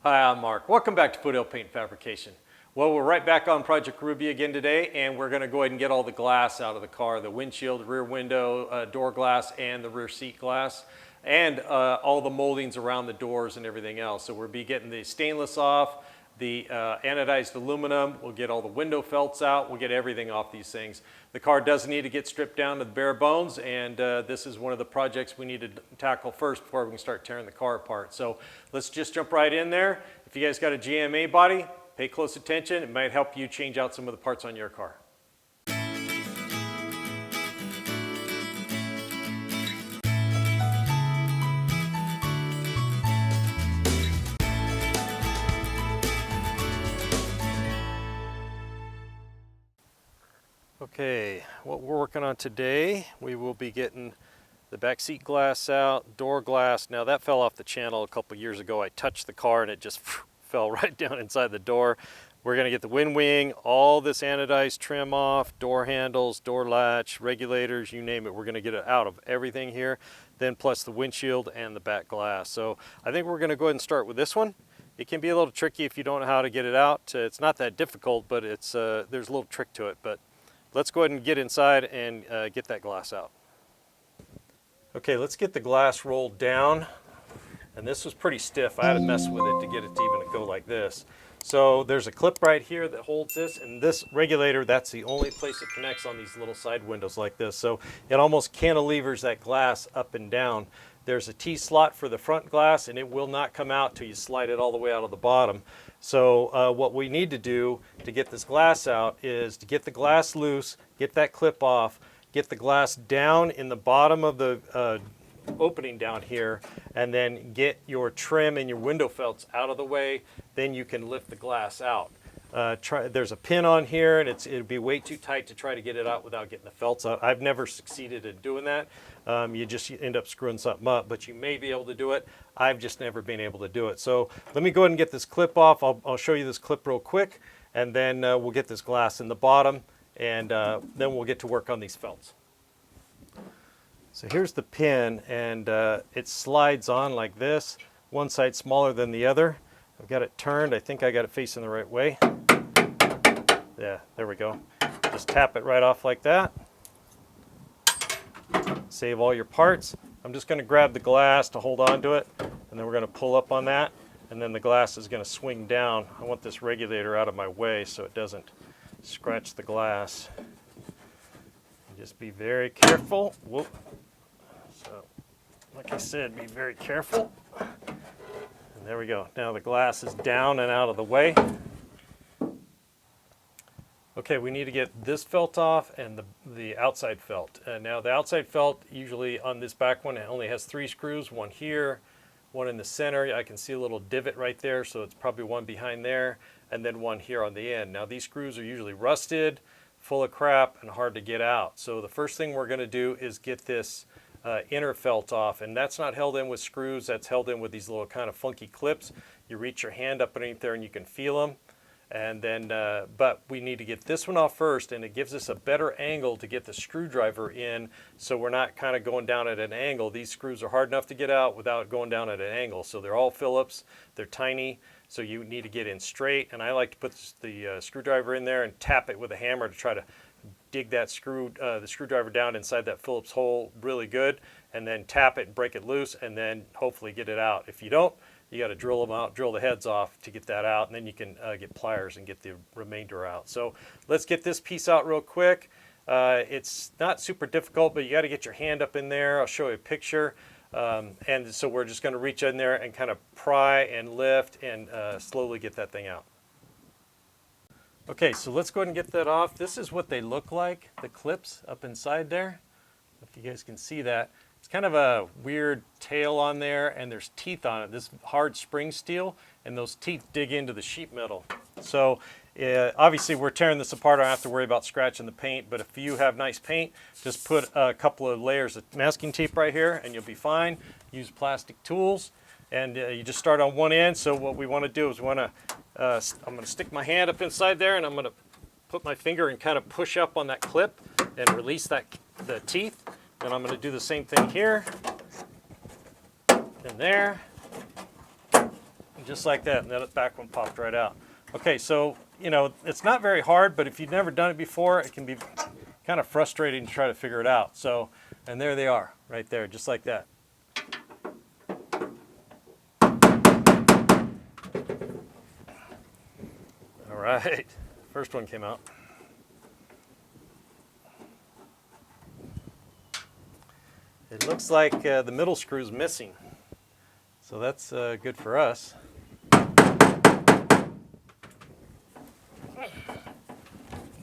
Hi, I'm Mark. Welcome back to Foothill Paint Fabrication. Well, we're right back on Project Ruby again today, and we're going to go ahead and get all the glass out of the car, the windshield, rear window, door glass, and the rear seat glass, and all the moldings around the doors and everything else. So we'll be getting the stainless off, the anodized aluminum, we'll get all the window felts out, we'll get everything off these things. The car does need to get stripped down to the bare bones, and this is one of the projects we need to tackle first before we can start tearing the car apart. So let's just jump right in there. If you guys got a GMA body, pay close attention. It might help you change out some of the parts on your car. Okay, what we're working on today, we will be getting the back seat glass out, door glass. Now that fell off the channel a couple years ago. I touched the car and it just fell right down inside the door. We're gonna get the wind wing, all this anodized trim off, door handles, door latch, regulators, you name it. We're gonna get it out of everything here. Then plus the windshield and the back glass. So I think we're gonna go ahead and start with this one. It can be a little tricky if you don't know how to get it out. It's not that difficult, but it's there's a little trick to it. But let's go ahead and get inside and get that glass out. Okay, let's get the glass rolled down. And this was pretty stiff. I had to mess with it to get it to even go like this. So there's a clip right here that holds this, and this regulator, that's the only place it connects on these little side windows like this. So it almost cantilevers that glass up and down. There's a T-slot for the front glass, and it will not come out till you slide it all the way out of the bottom. So what we need to do to get this glass out is to get the glass loose, get that clip off, get the glass down in the bottom of the opening down here, and then get your trim and your window felts out of the way. Then you can lift the glass out. There's a pin on here, and it'd be way too tight to try to get it out without getting the felts out. I've never succeeded in doing that. You end up screwing something up, but you may be able to do it. I've just never been able to do it. So let me go ahead and get this clip off. I'll show you this clip real quick, and then we'll get this glass in the bottom, and then we'll get to work on these felts. So here's the pin, and it slides on like this. One side smaller than the other. I've got it turned. I think I got it facing the right way. Yeah, there we go. Just tap it right off like that. Save all your parts. I'm just going to grab the glass to hold on to it, and then we're going to pull up on that, and then the glass is going to swing down. I want this regulator out of my way so it doesn't scratch the glass. Just be very careful. Whoop. So, like I said, be very careful. And there we go. Now the glass is down and out of the way. Okay, we need to get this felt off and the outside felt. Now the outside felt, usually on this back one, it only has 3 screws, one here, one in the center. I can see a little divot right there, so it's probably one behind there, and then one here on the end. Now these screws are usually rusted, full of crap, and hard to get out. So the first thing we're going to do is get this inner felt off, and that's not held in with screws. That's held in with these little kind of funky clips. You reach your hand up underneath there and you can feel them. And then, but we need to get this one off first, and it gives us a better angle to get the screwdriver in, so we're not kind of going down at an angle. These screws are hard enough to get out without going down at an angle. So they're all Phillips, they're tiny, so you need to get in straight. And I like to put the screwdriver in there and tap it with a hammer to try to dig that the screwdriver down inside that Phillips hole really good, and then tap it and break it loose, and then hopefully get it out. If you don't, you got to drill them out, drill the heads off to get that out, and then you can get pliers and get the remainder out. So let's get this piece out real quick. It's not super difficult, but you got to get your hand up in there. I'll show you a picture. And so we're just going to reach in there and kind of pry and lift and slowly get that thing out. Okay, so let's go ahead and get that off. This is what they look like, the clips up inside there. If you guys can see that. It's kind of a weird tail on there, and there's teeth on it. This hard spring steel, and those teeth dig into the sheet metal. So obviously we're tearing this apart. I don't have to worry about scratching the paint, but if you have nice paint, just put a couple of layers of masking tape right here and you'll be fine. Use plastic tools, and you just start on one end. So what we want to do is I'm going to stick my hand up inside there, and I'm going to put my finger and kind of push up on that clip and release the teeth. Then I'm going to do the same thing here and there. And just like that, and that back one popped right out. Okay, so, you know, it's not very hard, but if you've never done it before, it can be kind of frustrating to try to figure it out. So, and there they are, right there, just like that. All right, first one came out. It looks like the middle screw's missing, so that's good for us.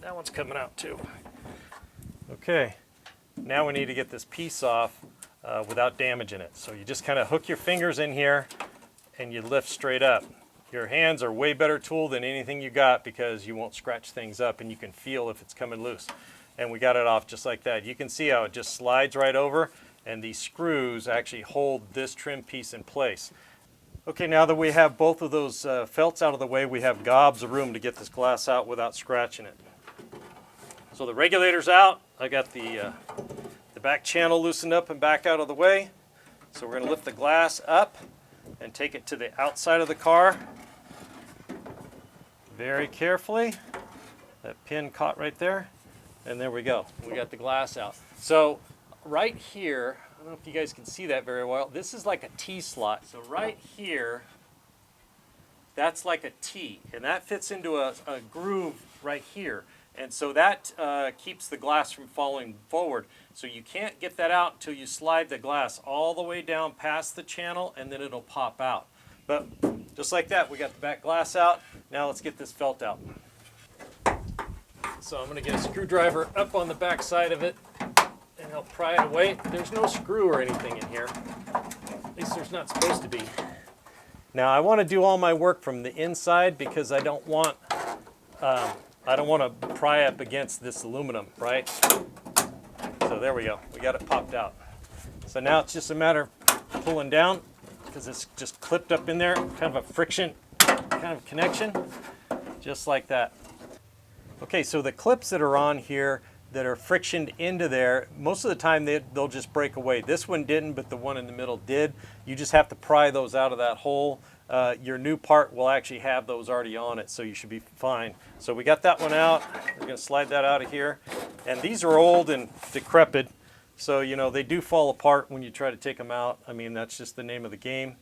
That one's coming out too. Okay, now we need to get this piece off without damaging it. So you just kind of hook your fingers in here and you lift straight up. Your hands are way better tool than anything you got because you won't scratch things up and you can feel if it's coming loose. And we got it off just like that. You can see how it just slides right over, and these screws actually hold this trim piece in place. Okay, now that we have both of those felts out of the way, we have gobs of room to get this glass out without scratching it. So the regulator's out. I got the back channel loosened up and back out of the way. So we're going to lift the glass up and take it to the outside of the car. Very carefully. That pin caught right there. And there we go. We got the glass out. So right here, I don't know if you guys can see that very well. This is like a T slot. So right here, that's like a T. And that fits into a groove right here. And so that keeps the glass from falling forward. So you can't get that out until you slide the glass all the way down past the channel, and then it'll pop out. But just like that, we got the back glass out. Now let's get this felt out. So I'm going to get a screwdriver up on the back side of it, and I'll pry it away. There's no screw or anything in here. At least there's not supposed to be. Now I want to do all my work from the inside because I don't want to pry up against this aluminum, right? So there we go. We got it popped out. So now it's just a matter of pulling down because it's just clipped up in there, kind of a friction kind of connection, just like that. Okay, so the clips that are on here that are frictioned into there, most of the time they'll just break away. This one didn't, but the one in the middle did. You just have to pry those out of that hole. Your new part will actually have those already on it, so you should be fine. So we got that one out. We're going to slide that out of here. And these are old and decrepit, so you know they do fall apart when you try to take them out. I mean, that's just the name of the game.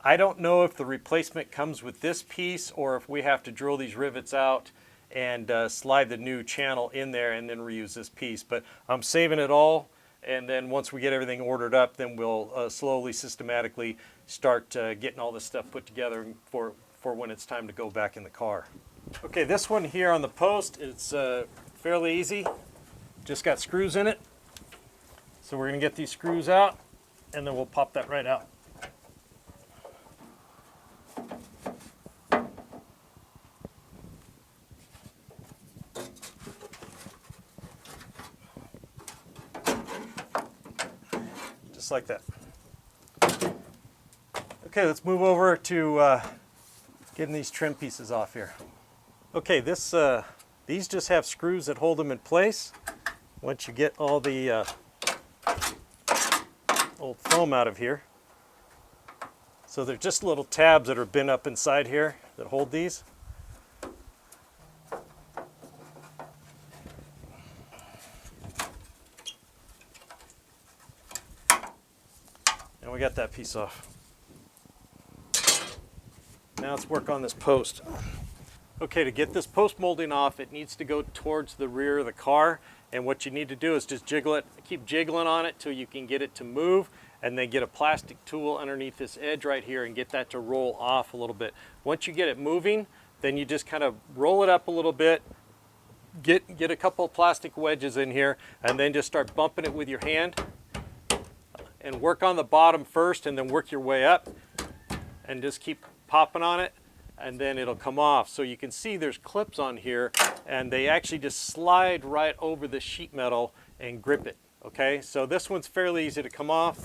I don't know if the replacement comes with this piece or if we have to drill these rivets out and slide the new channel in there and then reuse this piece. But I'm saving it all, and then once we get everything ordered up, then we'll slowly, systematically start getting all this stuff put together for when it's time to go back in the car. Okay, this one here on the post, it's fairly easy. Just got screws in it. So we're going to get these screws out, and then we'll pop that right out. Just like that. Okay, let's move over to getting these trim pieces off here. Okay, these just have screws that hold them in place. Once you get all the old foam out of here. So they're just little tabs that are bent up inside here that hold these. And we got that piece off. Now let's work on this post. Okay, to get this post molding off, it needs to go towards the rear of the car. And what you need to do is just jiggle it, keep jiggling on it till you can get it to move, and then get a plastic tool underneath this edge right here and get that to roll off a little bit. Once you get it moving, then you just kind of roll it up a little bit, get a couple of plastic wedges in here, and then just start bumping it with your hand. And work on the bottom first and then work your way up and just keep popping on it, and then it'll come off. So you can see there's clips on here, and they actually just slide right over the sheet metal and grip it. Okay, so this one's fairly easy to come off.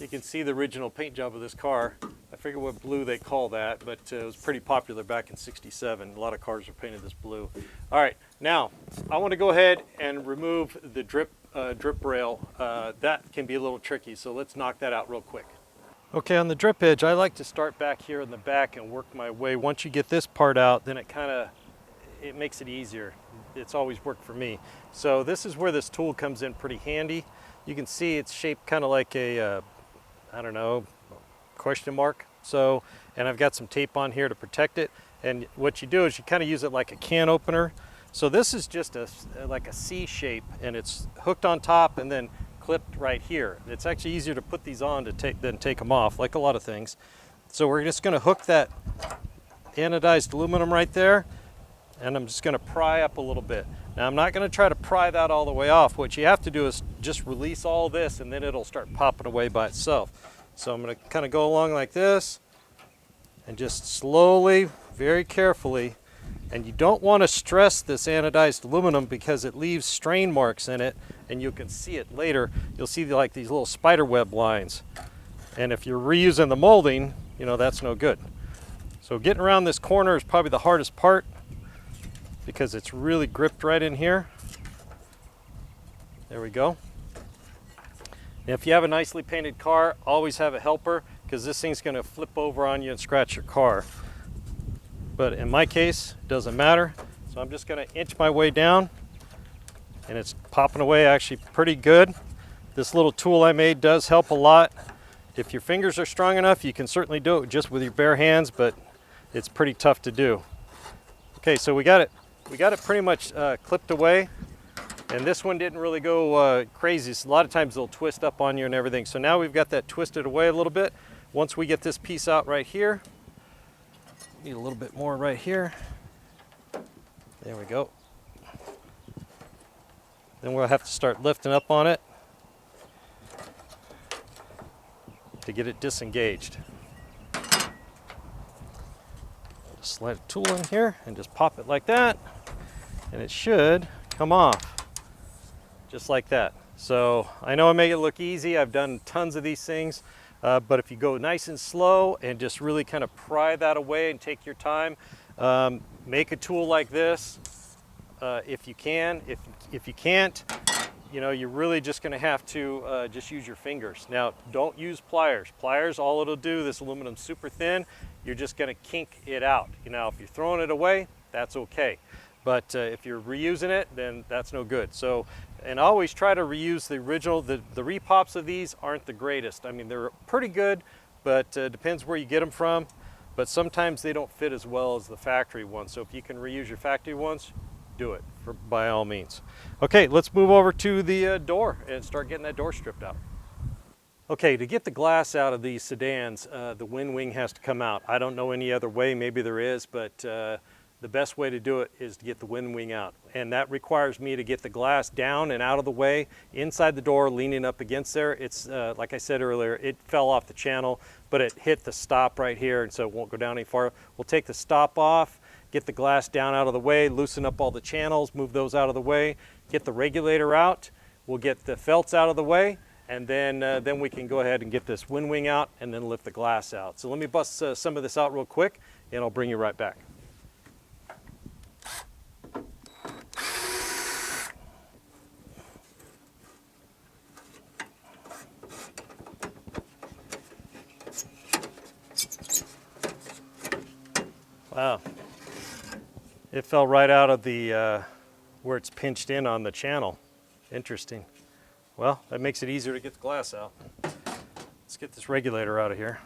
You can see the original paint job of this car. I forget what blue they call that, but it was pretty popular back in '67. A lot of cars were painted this blue. All right, now I want to go ahead and remove the drip rail. That can be a little tricky, so let's knock that out real quick. Okay, on the drip edge, I like to start back here in the back and work my way. Once you get this part out, then it makes it easier. It's always worked for me. So this is where this tool comes in pretty handy. You can see it's shaped kind of like a, I don't know, question mark. So, and I've got some tape on here to protect it. And what you do is you kind of use it like a can opener. So this is just like a C shape, and it's hooked on top and then clipped right here. It's actually easier to put these on than take them off, like a lot of things. So we're just going to hook that anodized aluminum right there, and I'm just going to pry up a little bit. Now I'm not going to try to pry that all the way off. What you have to do is just release all this, and then it'll start popping away by itself. So I'm going to kind of go along like this and just slowly, very carefully, and you don't want to stress this anodized aluminum because it leaves strain marks in it, and you can see it later. You'll see like these little spider web lines. And if you're reusing the molding, you know, that's no good. So getting around this corner is probably the hardest part because it's really gripped right in here. There we go. And if you have a nicely painted car, always have a helper because this thing's going to flip over on you and scratch your car. But in my case, it doesn't matter. So I'm just going to inch my way down, and it's popping away actually pretty good. This little tool I made does help a lot. If your fingers are strong enough, you can certainly do it just with your bare hands, but it's pretty tough to do. Okay, so we got it pretty much clipped away, and this one didn't really go crazy. So a lot of times they'll twist up on you and everything. So now we've got that twisted away a little bit. Once we get this piece out right here, need a little bit more right here. There we go. Then we'll have to start lifting up on it to get it disengaged. Slide a tool in here and just pop it like that, and it should come off just like that. So I know I make it look easy. I've done tons of these things. But if you go nice and slow and just really kind of pry that away and take your time, make a tool like this if you can. If you can't, you know, you're really just going to have to just use your fingers. Now, don't use pliers. Pliers, all it'll do, this aluminum's super thin, you're just going to kink it out. You know, if you're throwing it away, that's okay. But if you're reusing it, then that's no good. So, and always try to reuse the original. The repops of these aren't the greatest. I mean, they're pretty good, but depends where you get them from. But sometimes they don't fit as well as the factory ones. So if you can reuse your factory ones, do it by all means. Okay, let's move over to the door and start getting that door stripped out. Okay, to get the glass out of these sedans, the wind wing has to come out. I don't know any other way. Maybe there is, but the best way to do it is to get the wind wing out. And that requires me to get the glass down and out of the way, inside the door, leaning up against there. It's, like I said earlier, it fell off the channel, but it hit the stop right here, and so it won't go down any far. We'll take the stop off, get the glass down out of the way, loosen up all the channels, move those out of the way, get the regulator out, we'll get the felts out of the way, and then we can go ahead and get this wind wing out and then lift the glass out. So let me bust some of this out real quick, and I'll bring you right back. Wow, it fell right out of the, where it's pinched in on the channel. Interesting. Well, that makes it easier to get the glass out. Let's get this regulator out of here.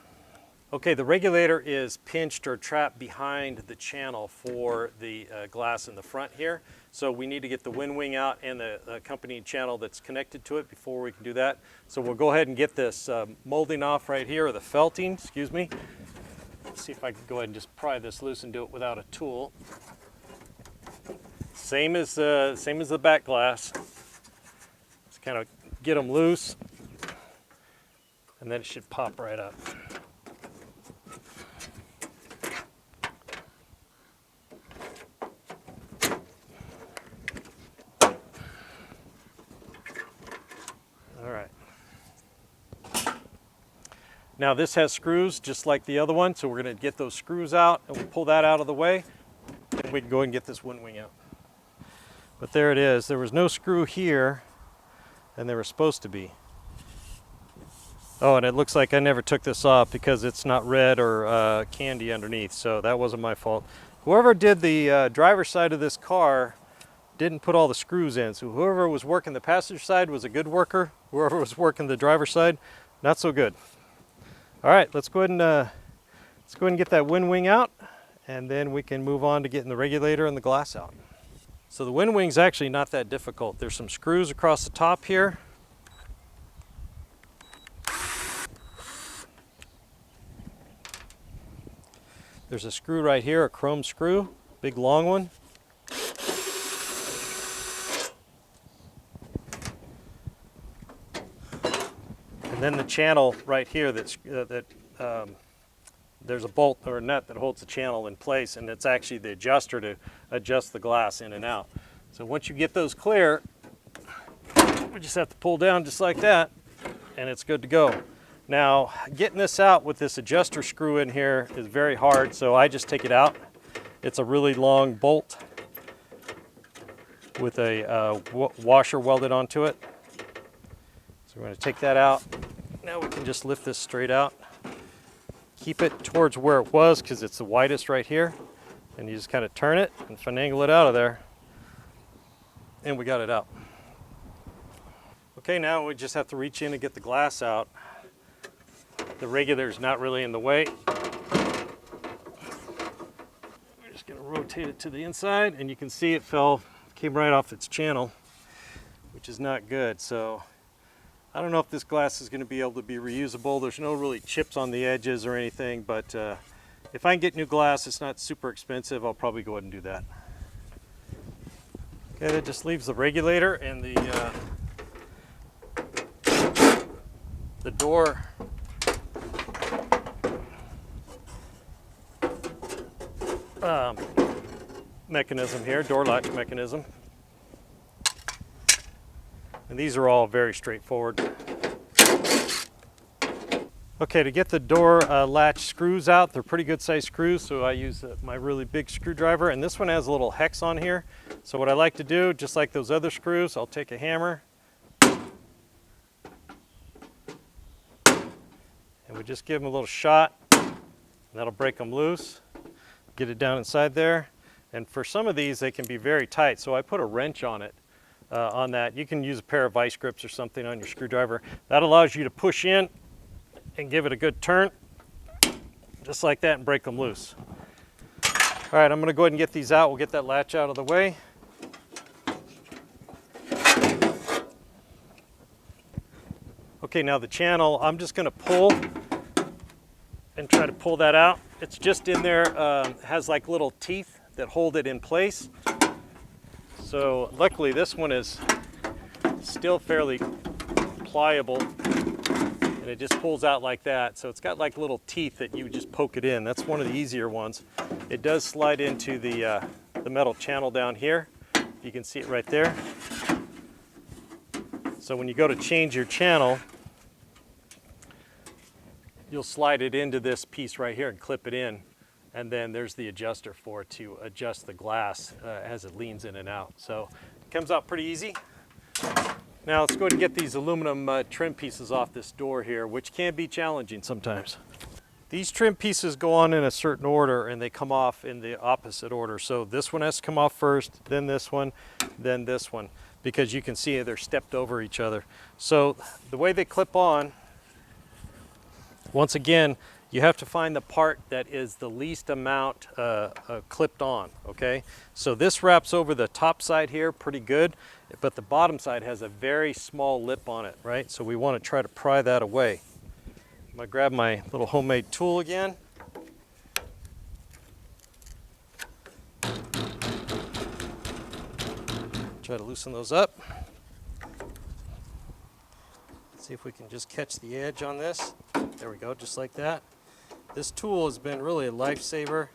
Okay, the regulator is pinched or trapped behind the channel for the glass in the front here. So we need to get the wind wing out and the accompanying channel that's connected to it before we can do that. So we'll go ahead and get this molding off right here, or the felting, excuse me. Let's see if I can go ahead and just pry this loose and do it without a tool. Same as the back glass. Just kind of get them loose, and then it should pop right up. All right. Now this has screws just like the other one, so we're going to get those screws out, and we'll pull that out of the way, and we can go ahead and get this wind wing out. But there it is. There was no screw here, and there was supposed to be. Oh, and it looks like I never took this off because it's not red or candy underneath, so that wasn't my fault. Whoever did the driver's side of this car didn't put all the screws in, so whoever was working the passenger side was a good worker. Whoever was working the driver's side, not so good. All right, let's go ahead and get that wind wing out, and then we can move on to getting the regulator and the glass out. So the wind wing's actually not that difficult. There's some screws across the top here. There's a screw right here, a chrome screw, big long one. And then the channel right here there's a bolt or a nut that holds the channel in place, and it's actually the adjuster to adjust the glass in and out. So once you get those clear, we just have to pull down just like that, and it's good to go. Now, getting this out with this adjuster screw in here is very hard, so I just take it out. It's a really long bolt with a washer welded onto it. So we're going to take that out. Now we can just lift this straight out. Keep it towards where it was because it's the widest right here. And you just kind of turn it and finagle it out of there. And we got it out. Okay, now we just have to reach in and get the glass out. The regulator's not really in the way. We're just going to rotate it to the inside, and you can see it came right off its channel, which is not good. So I don't know if this glass is going to be able to be reusable. There's no really chips on the edges or anything, but if I can get new glass, it's not super expensive, I'll probably go ahead and do that. Okay, that just leaves the regulator and the door mechanism here, door latch mechanism. And these are all very straightforward. Okay, to get the door latch screws out, they're pretty good sized screws, so I use my really big screwdriver, and this one has a little hex on here. So what I like to do, just like those other screws, I'll take a hammer and we just give them a little shot, and that'll break them loose. Get it down inside there. And for some of these, they can be very tight, so I put a wrench on it. On that, you can use a pair of vice grips or something on your screwdriver. That allows you to push in and give it a good turn, just like that, and break them loose. All right, I'm going to go ahead and get these out. We'll get that latch out of the way. Okay, now the channel, I'm just going to pull and try to pull that out. It's just in there, has like little teeth that hold it in place. So luckily this one is still fairly pliable, and it just pulls out like that. So it's got like little teeth that you just poke it in. That's one of the easier ones. It does slide into the metal channel down here. You can see it right there. So when you go to change your channel, you'll slide it into this piece right here and clip it in. And then there's the adjuster for it to adjust the glass as it leans in and out. So it comes out pretty easy. Now let's go ahead and get these aluminum trim pieces off this door here, which can be challenging sometimes. These trim pieces go on in a certain order and they come off in the opposite order. So this one has to come off first, then this one, because you can see they're stepped over each other. So the way they clip on, once again, you have to find the part that is the least amount clipped on, okay? So this wraps over the top side here pretty good, but the bottom side has a very small lip on it, right? So we want to try to pry that away. I'm gonna grab my little homemade tool again. Try to loosen those up. See if we can just catch the edge on this. There we go, just like that. This tool has been really a lifesaver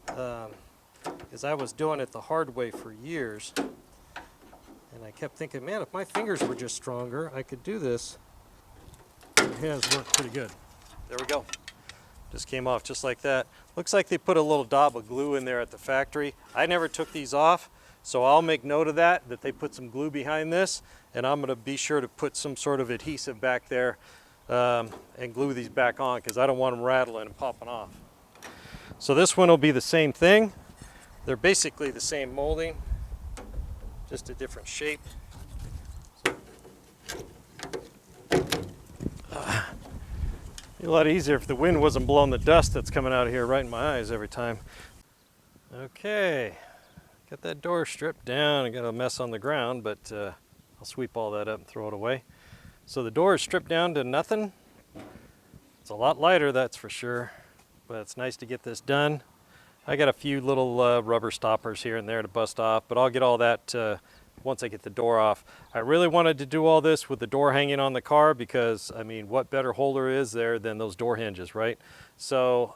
because I was doing it the hard way for years. And I kept thinking, man, if my fingers were just stronger, I could do this. It has worked pretty good. There we go. Just came off just like that. Looks like they put a little dab of glue in there at the factory. I never took these off, so I'll make note of that they put some glue behind this, and I'm going to be sure to put some sort of adhesive back there and glue these back on because I don't want them rattling and popping off. So this one will be the same thing. They're basically the same molding, just a different shape. Be a lot easier if the wind wasn't blowing the dust that's coming out of here right in my eyes every time. Okay, got that door stripped down. I got a mess on the ground, but I'll sweep all that up and throw it away. So the door is stripped down to nothing. It's a lot lighter, that's for sure, but it's nice to get this done. I got a few little rubber stoppers here and there to bust off, but I'll get all that once I get the door off. I really wanted to do all this with the door hanging on the car because, I mean, what better holder is there than those door hinges, right? So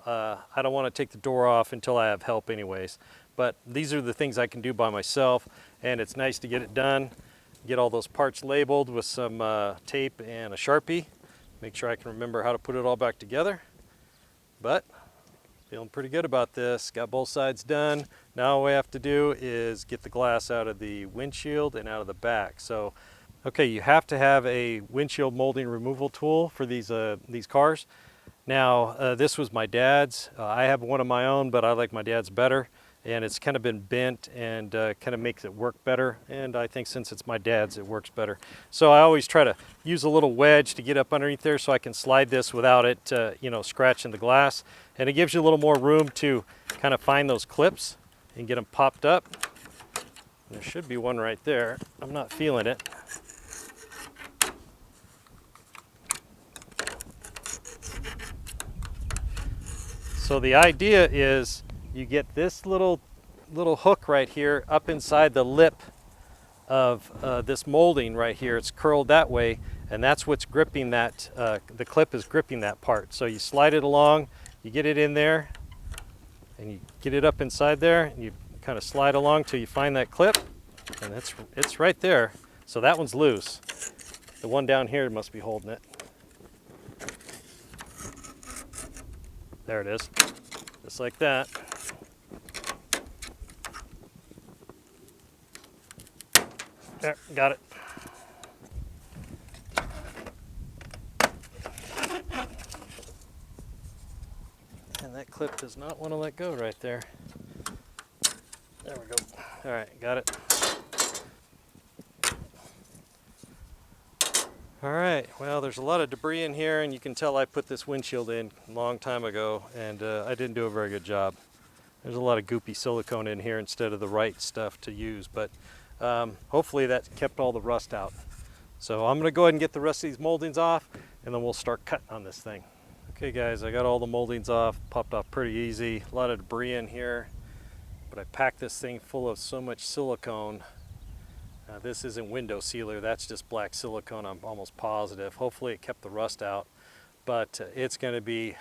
I don't want to take the door off until I have help anyways. But these are the things I can do by myself, and it's nice to get it done. Get all those parts labeled with some tape and a Sharpie. Make sure I can remember how to put it all back together. But feeling pretty good about this. Got both sides done. Now all we have to do is get the glass out of the windshield and out of the back. So, okay, you have to have a windshield molding removal tool for these cars. Now, this was my dad's. I have one of my own, but I like my dad's better. And it's kind of been bent and kind of makes it work better. And I think since it's my dad's, it works better. So I always try to use a little wedge to get up underneath there so I can slide this without it, you know, scratching the glass. And it gives you a little more room to kind of find those clips and get them popped up. There should be one right there. I'm not feeling it. So the idea is you get this little hook right here up inside the lip of this molding right here. It's curled that way, and that's what's gripping that, the clip is gripping that part. So you slide it along, you get it in there, and you get it up inside there, and you kind of slide along till you find that clip, and it's right there. So that one's loose. The one down here must be holding it. There it is, just like that. There, got it. And that clip does not want to let go right there. There we go. All right, got it. All right, well, there's a lot of debris in here, and you can tell I put this windshield in a long time ago, and I didn't do a very good job. There's a lot of goopy silicone in here instead of the right stuff to use, but hopefully that kept all the rust out. So I'm going to go ahead and get the rest of these moldings off, and then we'll start cutting on this thing. Okay guys, I got all the moldings off, popped off pretty easy. A lot of debris in here, but I packed this thing full of so much silicone. This isn't window sealer, that's just black silicone, I'm almost positive. Hopefully it kept the rust out, but it's going to be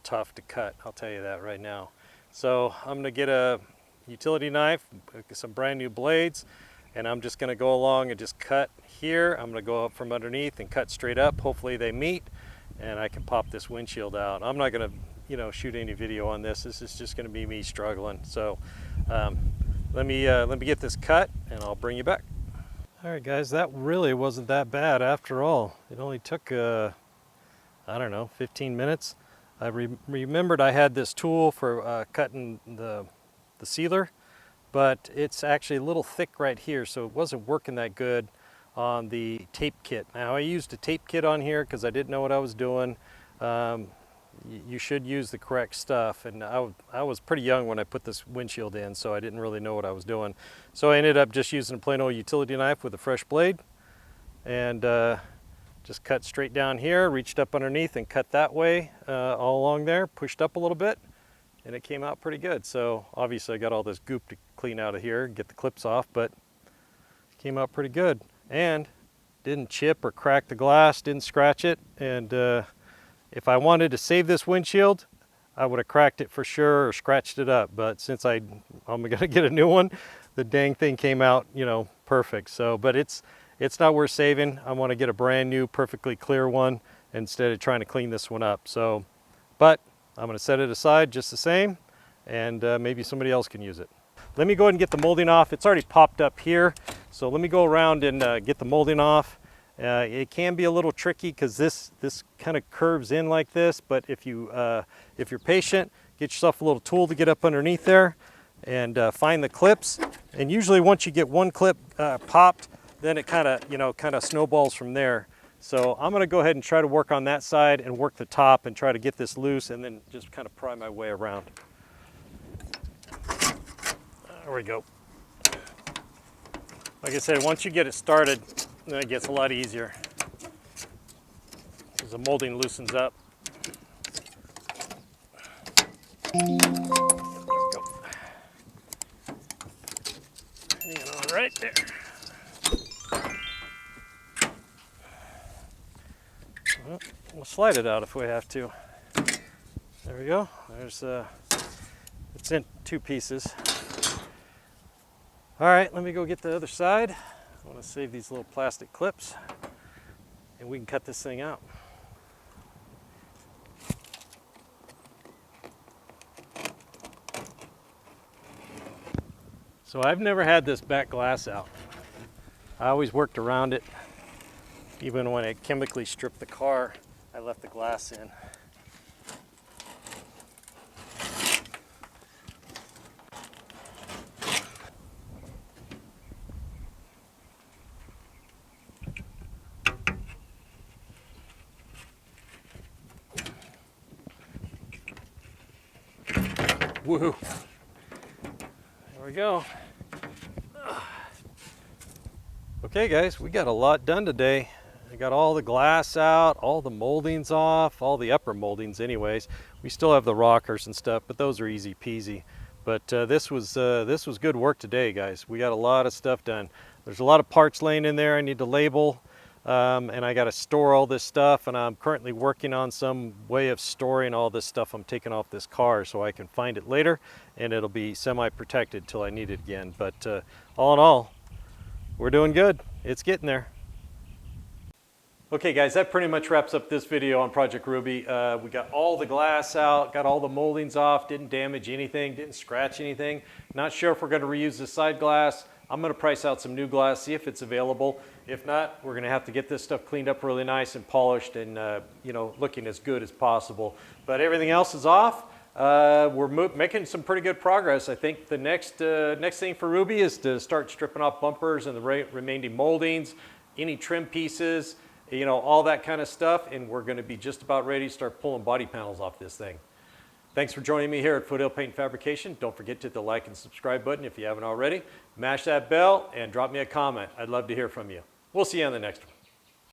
tough to cut, I'll tell you that right now. So I'm going to get a utility knife, some brand new blades, and I'm just going to go along and just cut here. I'm going to go up from underneath and cut straight up. Hopefully they meet and I can pop this windshield out. I'm not going to, you know, shoot any video on this. This is just going to be me struggling. So let me get this cut and I'll bring you back. All right guys, that really wasn't that bad after all. It only took I don't know, 15 minutes. I remembered I had this tool for cutting the sealer, but it's actually a little thick right here, so it wasn't working that good on the tape kit. Now I used a tape kit on here because I didn't know what I was doing. You should use the correct stuff, and I was pretty young when I put this windshield in, so I didn't really know what I was doing. So I ended up just using a plain old utility knife with a fresh blade, and just cut straight down here, reached up underneath and cut that way all along there, pushed up a little bit, and it came out pretty good. So obviously I got all this goop to clean out of here, get the clips off, but it came out pretty good. And didn't chip or crack the glass, didn't scratch it. And if I wanted to save this windshield, I would have cracked it for sure or scratched it up. But since I'm gonna get a new one, the dang thing came out, you know, perfect. So, but it's not worth saving. I want to get a brand new, perfectly clear one instead of trying to clean this one up. So, but I'm going to set it aside just the same, and maybe somebody else can use it. Let me go ahead and get the molding off. It's already popped up here, so let me go around and get the molding off, It can be a little tricky because this kind of curves in like this, but if you're patient, get yourself a little tool to get up underneath there and find the clips. And usually once you get one clip popped, then it kind of snowballs from there. So I'm going to go ahead and try to work on that side and work the top and try to get this loose and then just kind of pry my way around. There we go. Like I said, once you get it started, then it gets a lot easier as the molding loosens up. There we go. Hang on right there. Well, we'll slide it out if we have to. There we go. There's it's in two pieces. All right, let me go get the other side. I want to save these little plastic clips and we can cut this thing out. So I've never had this back glass out. I always worked around it. Even when I chemically stripped the car, I left the glass in. Woohoo! There we go. Okay guys, we got a lot done today. I got all the glass out, all the moldings off, all the upper moldings anyways. We still have the rockers and stuff, but those are easy peasy. But this was good work today, guys. We got a lot of stuff done. There's a lot of parts laying in there I need to label, and I got to store all this stuff, and I'm currently working on some way of storing all this stuff I'm taking off this car so I can find it later, and it'll be semi-protected till I need it again. But all in all, we're doing good. It's getting there. Okay guys, that pretty much wraps up this video on Project Ruby. We got all the glass out, got all the moldings off, didn't damage anything, didn't scratch anything. Not sure if we're going to reuse the side glass. I'm going to price out some new glass, see if it's available. If not, we're going to have to get this stuff cleaned up really nice and polished and looking as good as possible. But everything else is off. We're making some pretty good progress. I think the next thing for Ruby is to start stripping off bumpers and the remaining moldings, any trim pieces, all that kind of stuff, and we're going to be just about ready to start pulling body panels off this thing. Thanks for joining me here at Foothill Paint Fabrication. Don't forget to hit the like and subscribe button if you haven't already. Mash that bell and drop me a comment. I'd love to hear from you. We'll see you on the next one.